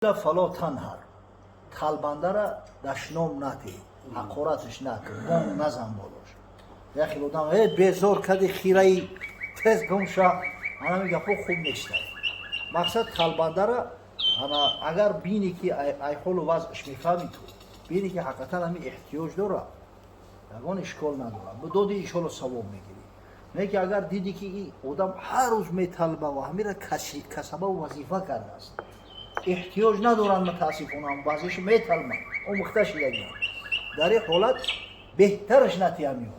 فلا تنهر талбандара дашном нади ҳақоратш накр гом назан болош яхи одам безор кади хираи тез гумша ана мегапо хуб неста мақсад талбандара ана агар бини ки айхолу вазъш мефаҳми ту бини ки ҳақиқатан ҳами эҳтиёҷ дора ягон ишкол надора доди иншоалло савоб мегирӣ не ки агар диди ки и одам ҳар рӯз металба ва ҳамира касаба вазифа кардааст احتیاج ندارن متاسفانه بعضیش میتلمن اون مختش دیگه در این حالت بهترش نتیام میاره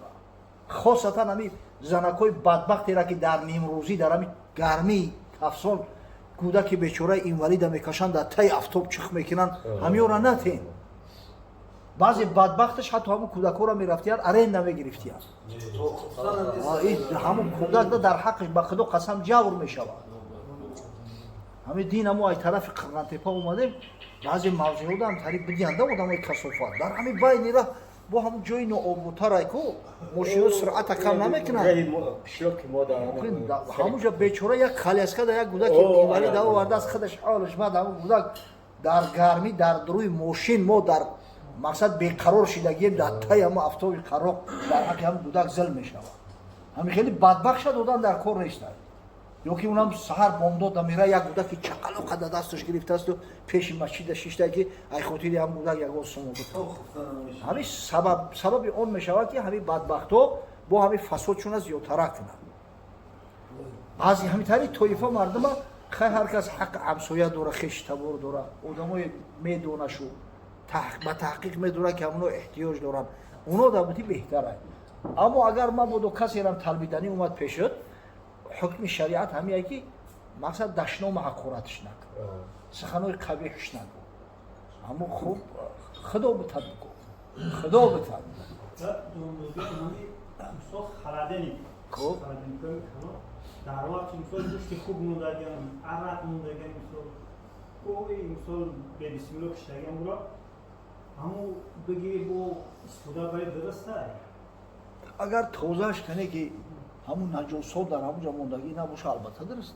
خاصتا همین زنکای بدبختی را که در نیم روزی در همین گرمی افسون کودک بیچاره اینوالید میکشن در تای افتاب چخ میکنن همیورا نتین بعضی بدبختش حتی همون کودکا را میرفتیان ارین نمیگرفتیان همون کودک در حقش به خدا قسم جور میشود ҳамин дин ҳамо ай тарафи қирғантепа омадем баъзе мавзеъҳода ҳам тариқ бидианда одамои касофат дар ҳамин байни ра бо ҳамун ҷои нообудтарай ку мошино суръата кам намекунад ҳамунҷа бечора як коляскада як гудак инвалид овардааст худаш ҳолаш бад ҳамун гудак дар гармӣ дар рӯи мошин мо дар мақсад беқарор шидагием дар таи ҳамун автоби қароқ дар ҳаққи ҳамун гудак зил мешавад ҳамин хеле бадбахт шад одан дар кор нестад ё ки унам саҳар бомдода мера як гудаки чақалоқа да дасташ гирифтаасту пеши масҷида шишта ки ай хотири ҳам гудак ягон сумо бутад ҳамин сабаби он мешавад ки ҳамин бадбахтҳо бо ҳамин фасодшона зиёдтара кунанд баъзи ҳамин тари тоифа мардума хай ҳар кас ҳаққи ҳамсоя дора хештабор дора одамои медонашу ба таҳқиқ медона ки ҳамуно эҳтиёҷ доранд уно дабути беҳтарай аммо агар мабодо касерам талбиданӣ омад пешуд ҳукми шариат ҳамияе ки мақсад дашнома ҳақоратш накун суханои қабеҳш нагӯ ҳамо хуб худо битад бигӯ худо битад дар вақти мисол гӯшти хуб мудаган арақ мудаган мисол кои мисол бебисмилло киштаган бура ҳамо бигири бо истифода бари дуруста агар тозааш кане ки ҳамун наҷосот дар ҳамунҷа мондагӣ набоша албатта дуруст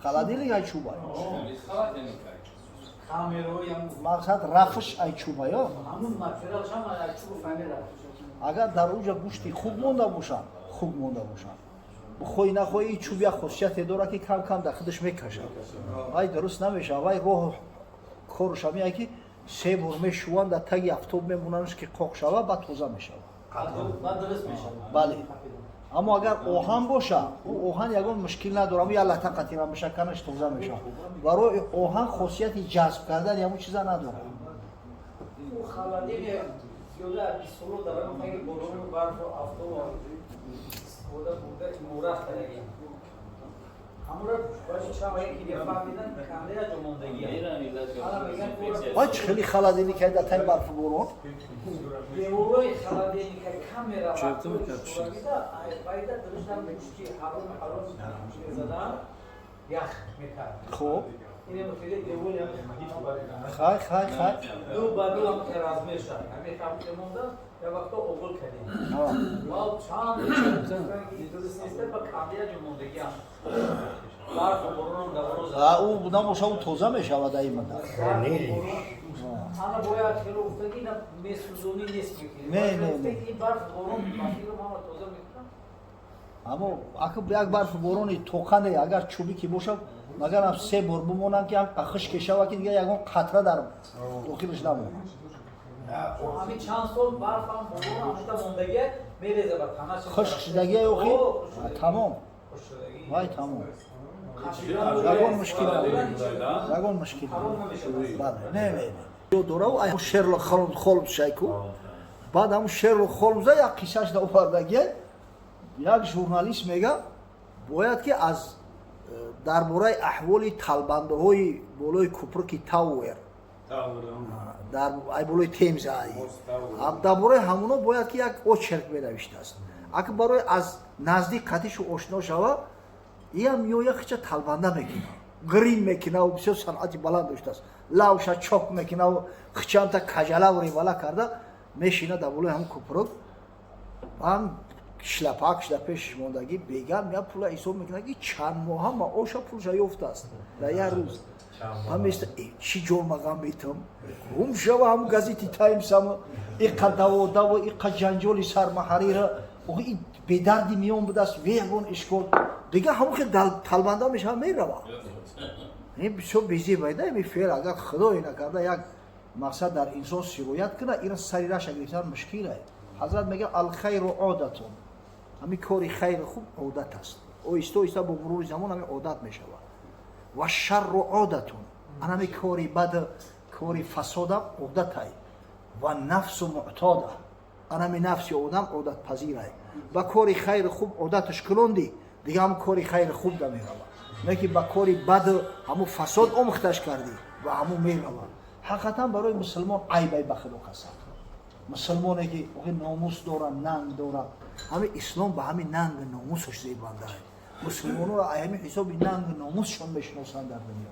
халадилик айчӯба мақсад рафш айчӯба ё агар дар онҷа гӯшти хуб монда бошад хуб монда бошад хоҳӣ нахоҳӣ и чӯб як хусусияте дорад ки кам кам дар худаш мекашад вай дуруст намешавад вай роҳ корш ҳамин ки се бор мешуванд дар таги афтоб мемонанш ки қоқ шава баъд тоза мешавад бале аммо агар оҳан боша ӯ оҳан ягон мушкил надорад ё лата қатира мешаканаш тоза мешавад барои оҳан хосияти ҷазб кардани ҳамун чиза надорад ай чӣ хеле халадиликай дар таи барфу борон хуб хай хай хай ӯ набоша ӯ тоза мешавад аимада аммо як барфи борони тоқане агар чӯбӣ ки бошад магарам се бор бимонанд ки хушк кешава ки дига ягон қатра дар дохилаш намонад хушк шидагия ёхи тамом вай тамом ягон мушкил ягон мушкил дорав ай шерлок холмс шайку баъд ҳамун шерлок холмса як қиссаш да овардагия як журналист мега бояд ки аз дар бораи аҳволи талбандаҳои болои куприки тауэр дар ай болои темза дар бораи ҳамуно бояд ки як очерк менавиштааст агар барои аз наздик қатишу ошно шава иам ёяхича талбанда мекина грин мекинаву бисёр санъати баланд доштааст лавша чок мекинаву хичамта кажалаву ривала карда мешина дар болои ҳамун куприк ҳам шлапешиш мондагӣ бегар меа пула ҳисоб мекунад ки чанд моҳа маоша пулша ёфтааст дар як рӯз ҳаместа чӣ ҷома ғам метам гум шава ҳам газети таймсам иқа даводаву иқа ҷанҷоли сармаҳарира и бедарди миён будааст ве ягон ишкол дига ҳамон ки талбанда мешава мерава бисёр безебайда ими феъл агар худое накарда як мақсад дар инсон сироят кунад ира сари раша гирифтан мушкилае ҳазрат мегӯяд алхайру одатун ҳамин кори хайри хуб одат аст оҳиста оҳиста бо мурури замон ҳамин одат мешавад ва шарру одатун ҳамин кори бад кори фасодам одатае ва нафсу муътода ҳамин нафси одам одатпазирае ба кори хайри хуб одаташ кунонди дига ҳамн кори хайри хуб да меравад не ки ба кори бад ҳамун фасод омӯхташ кардӣ ва ҳамун меравад ҳақиқатан барои мусулмон айбай ба худо қасам мусулмоне ки номус дорад нанг дорад ҳамин ислом ба ҳамин нангу номусаш зебандае мусулмонро ҳамин ҳисоби нангу номусшон мешиносанд дар дунё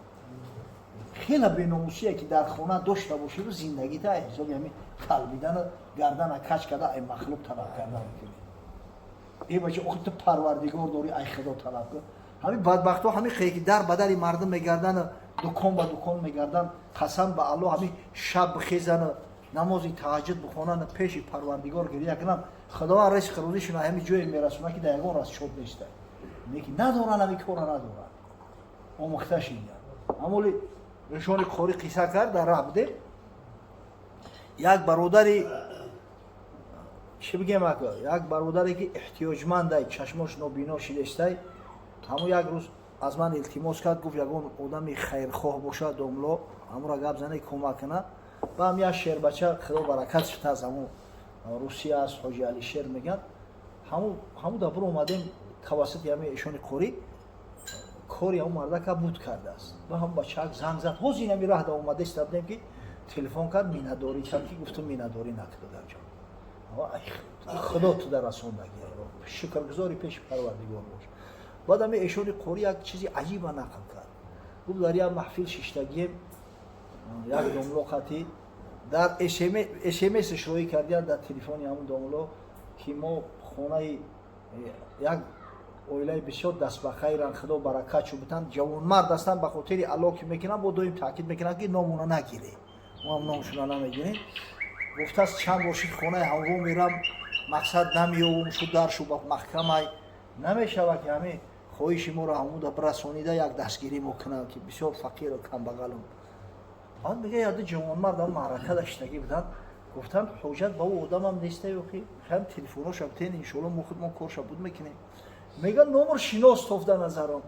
хела беномусие ки дар хона дошта бошиду зиндагита ҳисоби ҳамин талбидана гардана кач карда ай махлуқ талаб карда мекунӣ бача ту парвардигор дорӣ ай худо талаб кун ҳамин бадбахтҳо ҳамин хеле ки дар ба дари мардум мегарданд дукон ба дукон мегарданд қасам ба алло ҳамин шаб бихезанд намози таҳаҷҷуд бихонанд пеши парвардигор гирия кунанд худованд ризқи рӯзишона ҳамин ҷое мерасонад ки дар ягон раз шод неста лекин надоранд ҳамин кора надоранд омӯхта шиданд амоли нишони қори қисса кард дар раҳ будем як бародари чӣ бигем ака як бародаре ки эҳтиёҷмандай чашмош нобино шидестай ҳамун як рӯз аз ман илтимос кард гуфт ягон одами хайрхоҳ бошад домло ҳамура гап зане кӯмак кунад ба ҳам як шербача худо баракатш буда аз ҳамун русия аст ҳоҷи алишер мегӯяд ҳамун дабур омадем тавассути ҳамин эшони қорӣ кори ҳамун мардака буд кардааст ба ҳамун бачаак занг зад ҳозир ҳамин раҳ да омадеста будем ки телефон кард миннатдорӣ кард ки гуфтум миннатдорӣ накунед дарҷон худо туда расондагӣ шукргузори пеши парвардигор бош баъд ҳамин эшони қори як чизи аҷиба нақл кард гуфт дар як маҳфил шиштагием як домло хати дар смсш роӣ кардиям дар телефони ҳамун домло ки мо хонаи як оилаи бисёр дастбахайран худо баракатшо бутанд ҷавонмард ҳастанд ба хотири алло ки мекунанд бо доим таъкид мекунанд ки номуна нагиред мо ҳам номшуна намегирем гуфтааст чанд бошид хонаи ҳаво мерам мақсад намеёвум шу даршу ба маҳкамай намешавад ки ҳамин хоҳиши моро ҳамуда бирасонида як дастгирӣ мо кунанд ки бисёр фақиру камбағалум он мега яду ҷавонмард ҳам маърака даштагӣ буданд гуфтам ҳоҷат ба ӯ одамам нестае охи хам телефоношам тен иншоалло мо худмон корша буд мекунем мега номр шинос тофта назарам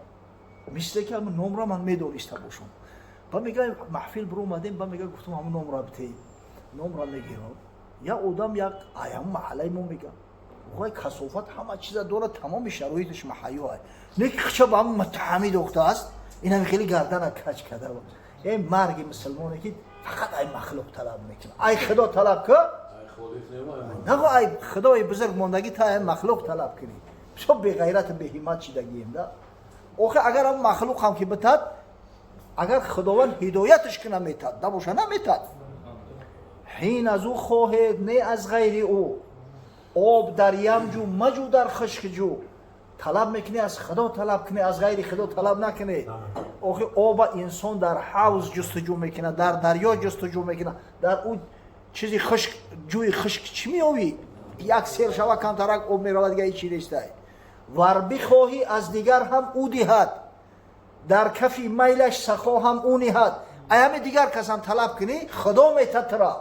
мисле ки ҳамин номра ман медониста бошам ба мега маҳфил биромадем ба мега гуфтам ҳамин номра битем номра мегирам я одам як аям маҳаллаи мо мега оғои касофат ҳама чиза дорад тамоми шароиташ маҳайёае не ки хича ба ҳамин маттаҳамӣ дохтааст инами хеле гардана кач карда марги мусулмоне ки фақат ай махлуқ талаб мекунад ай худо талаб ку наго ай худои бузург мондагӣ та ай махлуқ талаб кунӣ бисёр беғайрату беҳиммат шидагием да охир агар ҳам махлуқ ҳам ки битад агар худованд ҳидояташ куна метад набоша наметад ҳин аз ӯ хоҳед не аз ғайри ӯ об дар ям ҷӯ маҷӯ дар хушк ҷӯ талаб мекунӣ аз худо талаб кунӣ аз ғайри худо талаб накунӣ охир оба инсон дар ҳавз ҷустуҷӯ мекунад дар дарьё ҷустуҷӯ мекунад дар ӯ чизи хушк ҷӯи хушк чӣ меёвӣ як сер шава камтарак об меравад дига ҳеҷ чӣ нестае вар бихоҳӣ аз дигар ҳам ӯ диҳад дар кафи майлаш сахо ҳам ӯ ниҳад ай ҳамин дигар касам талаб кунӣ худо метад тура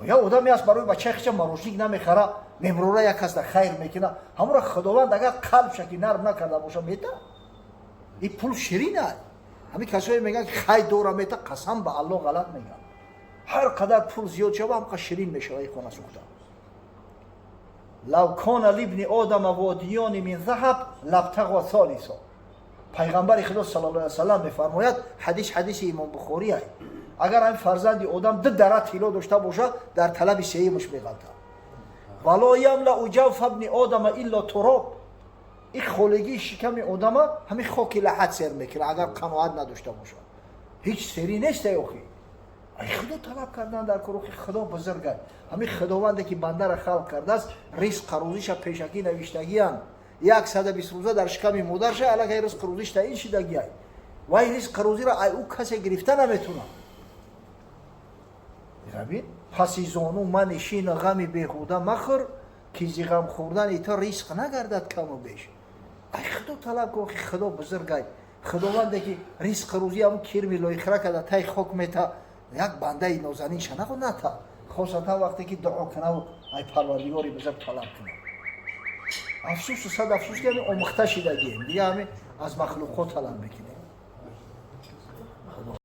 я одаме аст барои бачаи хича марошник намехара мемрора як кас дар хайр мекуна ҳамура худованд агар қалбшаки нарм накарда боша метад и пул ширин ай ҳамин касое мегӯянд ки хайр дора мета қасам ба алло ғалат мегӯянд ҳар қадар пул зиёд шава ҳамқа ширин мешава хона сӯхта лав кона либни одама водиёни мин заҳаб лабтағва солисо пайғамбари худо саллаллоҳу алайҳи ва саллам мефармояд ҳадиси имом бухорӣ ай агар ҳамин фарзанди одам ду дара тилло дошта боша дар талаби сеюмаш меғалта вало ямлау ҷавфа бни одама илло туроб ин холигии шиками одама ҳамин хоки лаҳад сер мекунад агар қаноат надошта боша ҳеҷ сери нестай охи ай худо талаб кардан дар кӯрухи худо бузург аст. ҳамин худованде ки бандаро халқ кардааст ризқ рӯзиша пешакӣ навиштагиянд 120 рӯза дар шиками модарша аллакай ризқ рӯзиш таъин шидагиай вай ризқ рӯзиро ай ӯ касе гирифта наметунад. бинабин паси зону манишин ғами беҳуда махӯр ки зи ғам хӯрдани то ризқ нагардад каму беш. ай худо талаб кӯ ки худо бузург ай худованде ки ризқ рӯзи ҳамун кирми лоихра када тай хок мета як бандаи нозанинша нагӯ ната хосатан вақте ки дуо канаву ай парвардигори бузург талаб кунад. афсусу сад афсус ки ҳамин омӯхта шидагием дига ҳамин аз махлуқот талаб мекунем.